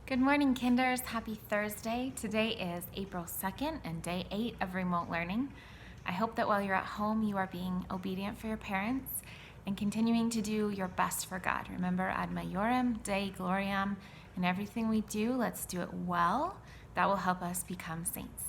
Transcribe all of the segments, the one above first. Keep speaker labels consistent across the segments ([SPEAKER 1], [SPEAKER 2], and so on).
[SPEAKER 1] Good morning, Kinders. Happy Thursday. Today is April 2nd and day 8 of remote learning. I hope that while you're at home, you are being obedient for your parents and continuing to do your best for God. Remember, ad majorem, Dei gloriam, in everything we do, let's do it well. That will help us become saints.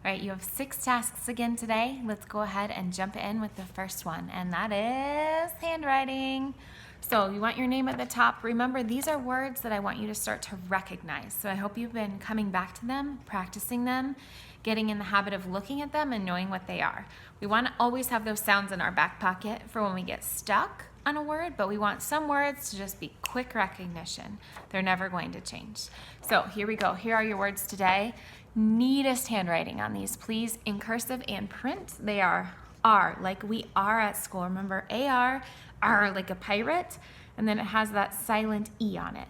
[SPEAKER 1] All right, you have 6 tasks again today. Let's go ahead and jump in with the first one, and that is handwriting. So you want your name at the top. Remember, these are words that I want you to start to recognize. So I hope you've been coming back to them, practicing them, getting in the habit of looking at them and knowing what they are. We want to always have those sounds in our back pocket for when we get stuck on a word, but we want some words to just be quick recognition. They're never going to change. So here we go. Here are your words today. Neatest handwriting on these, please, in cursive and print. They are R, like we are at school. Remember, AR, R like a pirate, and then it has that silent E on it,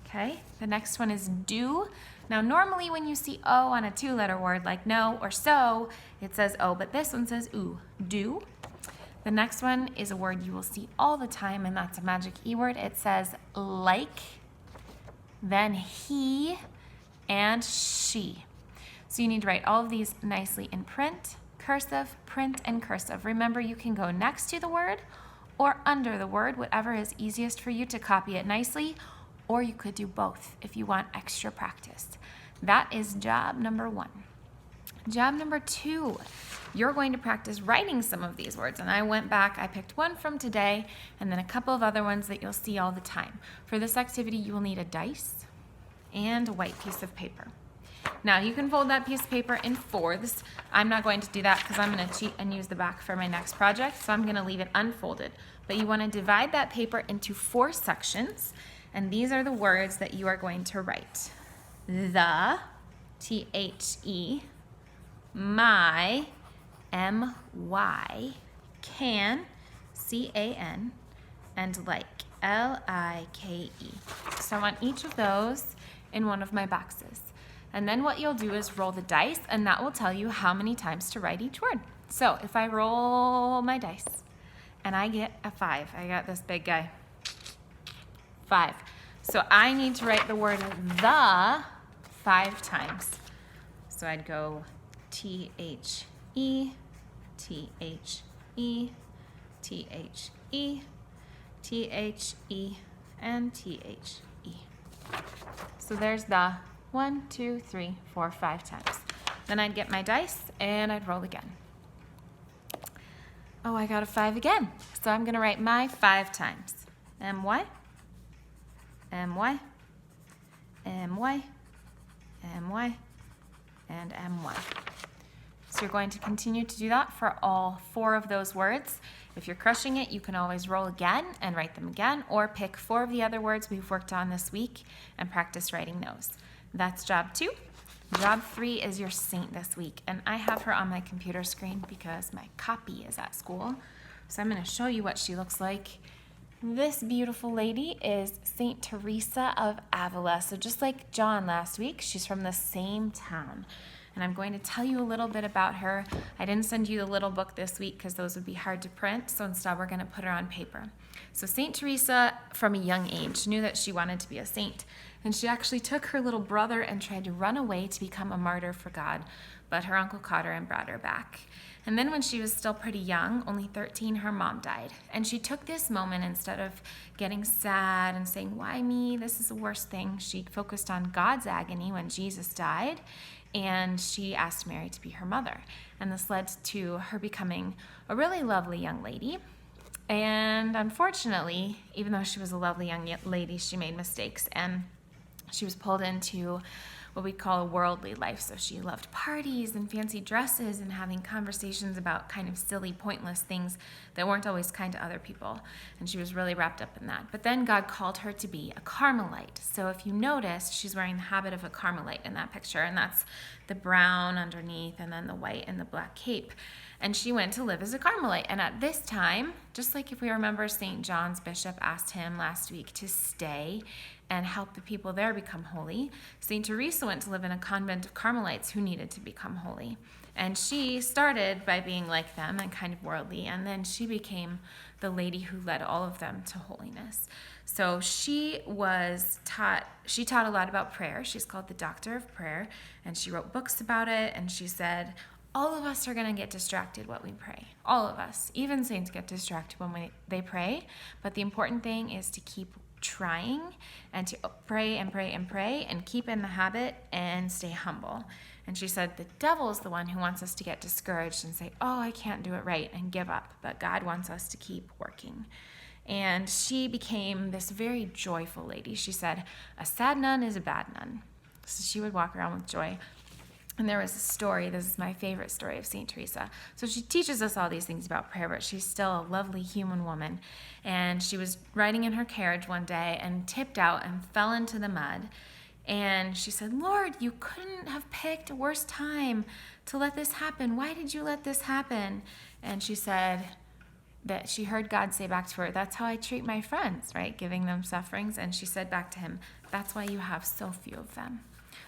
[SPEAKER 1] okay? The next one is do. Now, normally when you see O on a 2-letter word like no or so, it says O, but this one says oo, do. The next one is a word you will see all the time, and that's a magic E word. It says like, then he, and she. So you need to write all of these nicely in print, cursive, print, and cursive. Remember, you can go next to the word or under the word, whatever is easiest for you to copy it nicely, or you could do both if you want extra practice. That is job number 1. Job number 2, you're going to practice writing some of these words. And I went back, I picked one from today, and then a couple of other ones that you'll see all the time. For this activity, you will need a dice and a white piece of paper. Now, you can fold that piece of paper in 4s. I'm not going to do that because I'm going to cheat and use the back for my next project, so I'm going to leave it unfolded. But you want to divide that paper into 4 sections, and these are the words that you are going to write. The, T-H-E, my, M-Y, can, C-A-N, and like, L-I-K-E. So I want each of those in one of my boxes. And then what you'll do is roll the dice, and that will tell you how many times to write each word. So if I roll my dice and I get a 5, I got this big guy, 5. So I need to write the word the 5 times. So I'd go T-H-E, T-H-E, T-H-E, T-H-E, and T-H-E. So there's the 1, 2, 3, 4, 5 times. Then I'd get my dice and I'd roll again. Oh, I got a 5 again. So I'm going to write my 5 times. M-Y, M-Y, M-Y, M-Y, and M-Y. So you're going to continue to do that for all 4 of those words. If you're crushing it, you can always roll again and write them again, or pick 4 of the other words we've worked on this week and practice writing those. That's job 2. Job 3 is your saint this week, and I have her on my computer screen because my copy is at school. So I'm going to show you what she looks like. This beautiful lady is Saint Teresa of Avila. So just like John last week, she's from the same town. And I'm going to tell you a little bit about her. I didn't send you the little book this week because those would be hard to print, so instead we're going to put her on paper. So Saint Teresa, from a young age, knew that she wanted to be a saint, and she actually took her little brother and tried to run away to become a martyr for God, but her uncle caught her and brought her back. And then when she was still pretty young, only 13, her mom died. And she took this moment, instead of getting sad and saying, why me, this is the worst thing, she focused on God's agony when Jesus died, and she asked Mary to be her mother. And this led to her becoming a really lovely young lady. And unfortunately, even though she was a lovely young lady, she made mistakes, and she was pulled into what we call a worldly life. So she loved parties and fancy dresses and having conversations about kind of silly, pointless things that weren't always kind to other people. And she was really wrapped up in that. But then God called her to be a Carmelite. So if you notice, she's wearing the habit of a Carmelite in that picture, and that's the brown underneath and then the white and the black cape. And she went to live as a Carmelite. And at this time, just like if we remember St. John's bishop asked him last week to stay and help the people there become holy. St. Teresa went to live in a convent of Carmelites who needed to become holy. And she started by being like them and kind of worldly, and then she became the lady who led all of them to holiness. So she taught a lot about prayer. She's called the Doctor of Prayer, and she wrote books about it, and she said, all of us are going to get distracted when we pray. All of us. Even saints get distracted when they pray, but the important thing is to keep trying and to pray and pray and pray and keep in the habit and stay humble. And she said the devil is the one who wants us to get discouraged and say, oh, I can't do it right, and give up. But God wants us to keep working. And she became this very joyful lady. She said, a sad nun is a bad nun. So she would walk around with joy. And there was a story, this is my favorite story of St. Teresa. So she teaches us all these things about prayer, but she's still a lovely human woman. And she was riding in her carriage one day and tipped out and fell into the mud. And she said, Lord, you couldn't have picked a worse time to let this happen. Why did you let this happen? And she said that she heard God say back to her, that's how I treat my friends, right? Giving them sufferings. And she said back to him, that's why you have so few of them.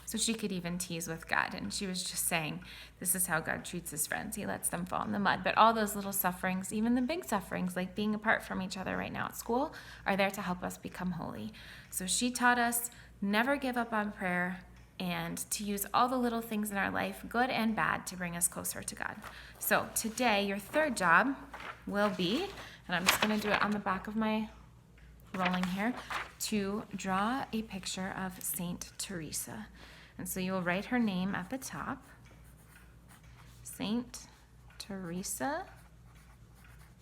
[SPEAKER 1] So she could even tease with God. And she was just saying, this is how God treats his friends. He lets them fall in the mud. But all those little sufferings, even the big sufferings, like being apart from each other right now at school, are there to help us become holy. So she taught us never give up on prayer and to use all the little things in our life, good and bad, to bring us closer to God. So today, your third job will be, and I'm just going to do it on the back of my rolling here, to draw a picture of Saint Teresa. And so you will write her name at the top, Saint Teresa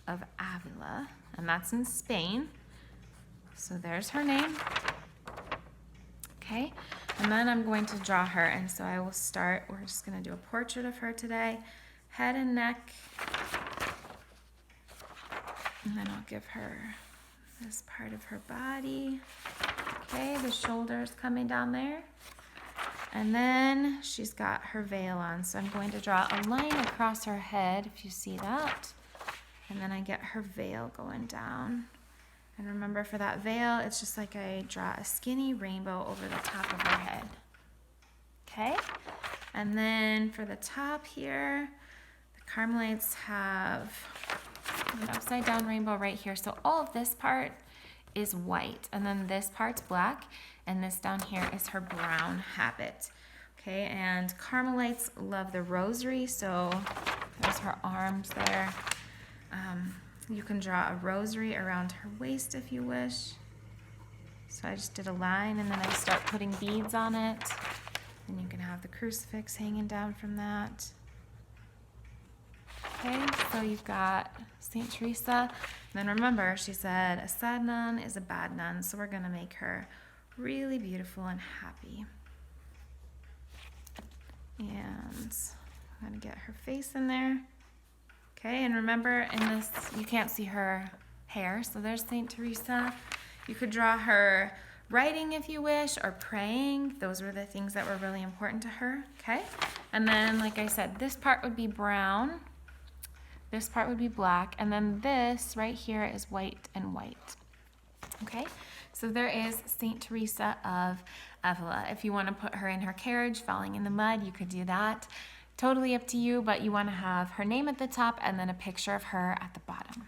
[SPEAKER 1] of Avila, and that's in Spain. So there's her name. Okay, and then I'm going to draw her, and so I will start, we're just going to do a portrait of her today, head and neck, and then I'll give her this part of her body. Okay, the shoulders coming down there. And then she's got her veil on. So I'm going to draw a line across her head, if you see that. And then I get her veil going down. And remember, for that veil, it's just like I draw a skinny rainbow over the top of her head. Okay? And then for the top here, the Carmelites have an upside down rainbow right here. So all of this part is white, and then this part's black, and this down here is her brown habit. Okay, and Carmelites love the rosary, so there's her arms there. You can draw a rosary around her waist if you wish. So I just did a line, and then I start putting beads on it, and you can have the crucifix hanging down from that. Okay, so you've got St. Teresa. And then remember, she said, a sad nun is a bad nun, so we're going to make her really beautiful and happy. And I'm going to get her face in there. Okay, and remember, in this, you can't see her hair, so there's St. Teresa. You could draw her writing if you wish, or praying. Those were the things that were really important to her, okay? And then, like I said, this part would be brown. This part would be black, and then this right here is white and white. Okay, so there is St. Teresa of Avila. If you want to put her in her carriage falling in the mud, you could do that. Totally up to you, but you want to have her name at the top and then a picture of her at the bottom.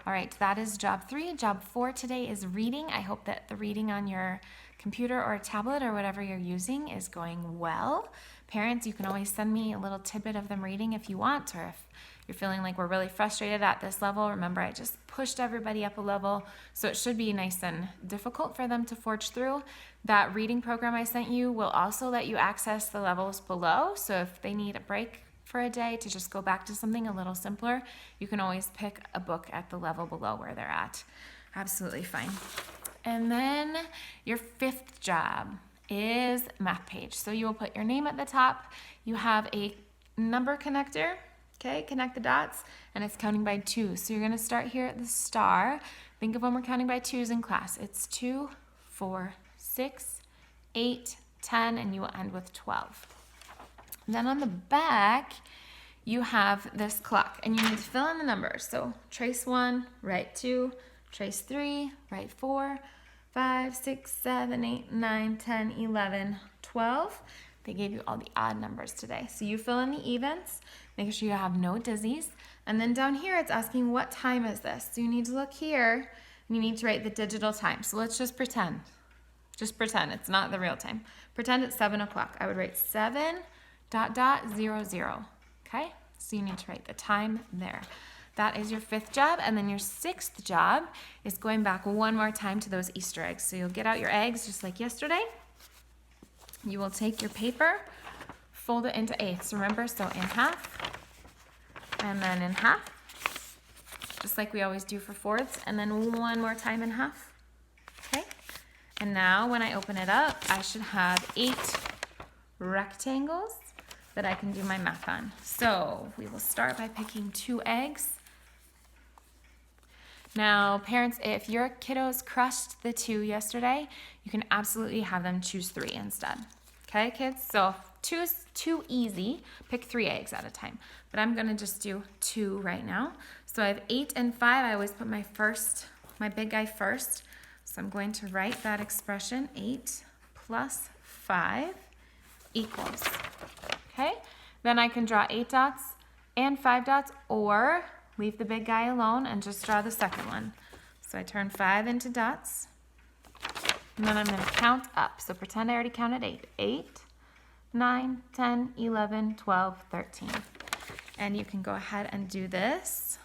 [SPEAKER 1] All right, that is job 3. Job 4 today is reading. I hope that the reading on your computer or tablet or whatever you're using is going well. Parents, you can always send me a little tidbit of them reading if you want, or if you're feeling like we're really frustrated at this level. Remember, I just pushed everybody up a level, so it should be nice and difficult for them to forge through. That reading program I sent you will also let you access the levels below, so if they need a break for a day to just go back to something a little simpler, you can always pick a book at the level below where they're at. Absolutely fine. And then your 5th job is math page. So you will put your name at the top. You have a number connector. Okay, connect the dots, and it's counting by 2. So you're going to start here at the star. Think of when we're counting by 2s in class. It's 2, 4, 6, 8, 10, and you will end with 12. And then on the back, you have this clock, and you need to fill in the numbers. So trace 1, write 2, trace 3, write 4, 5, 6, 7, 8, 9, 10, 11, 12. They gave you all the odd numbers today. So you fill in the evens, making sure you have no dizzies. And then down here, it's asking what time is this? So you need to look here, and you need to write the digital time. So let's just pretend. Just pretend it's not the real time. Pretend it's 7 o'clock. I would write 7 ... 00. Okay? So you need to write the time there. That is your 5th job, and then your 6th job is going back one more time to those Easter eggs. So you'll get out your eggs just like yesterday. You will take your paper, fold it into eighths. Remember, so in half, and then in half, just like we always do for fourths, and then one more time in half. Okay? And now when I open it up, I should have 8 rectangles that I can do my math on. So we will start by picking 2 eggs. Now, parents, if your kiddos crushed the 2 yesterday, you can absolutely have them choose 3 instead. Okay, kids? So 2 is too easy. Pick 3 eggs at a time. But I'm going to just do 2 right now. So I have 8 and 5. I always put my big guy first. So I'm going to write that expression, 8 plus 5 equals. Okay? Then I can draw 8 dots and 5 dots, or leave the big guy alone and just draw the second one. So I turn 5 into dots, and then I'm going to count up. So pretend I already counted 8. 8, 9, 10, 11, 12, 13. And you can go ahead and do this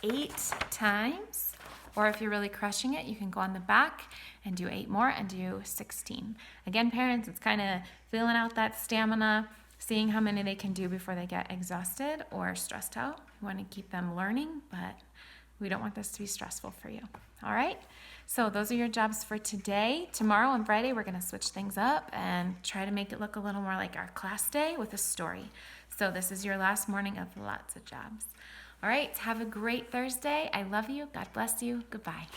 [SPEAKER 1] 8 times, or if you're really crushing it, you can go on the back and do 8 more and do 16. Again, parents, it's kind of feeling out that stamina, seeing how many they can do before they get exhausted or stressed out. We want to keep them learning, but we don't want this to be stressful for you. All right? So those are your jobs for today. Tomorrow and Friday, we're going to switch things up and try to make it look a little more like our class day with a story. So this is your last morning of lots of jobs. All right, have a great Thursday. I love you. God bless you. Goodbye.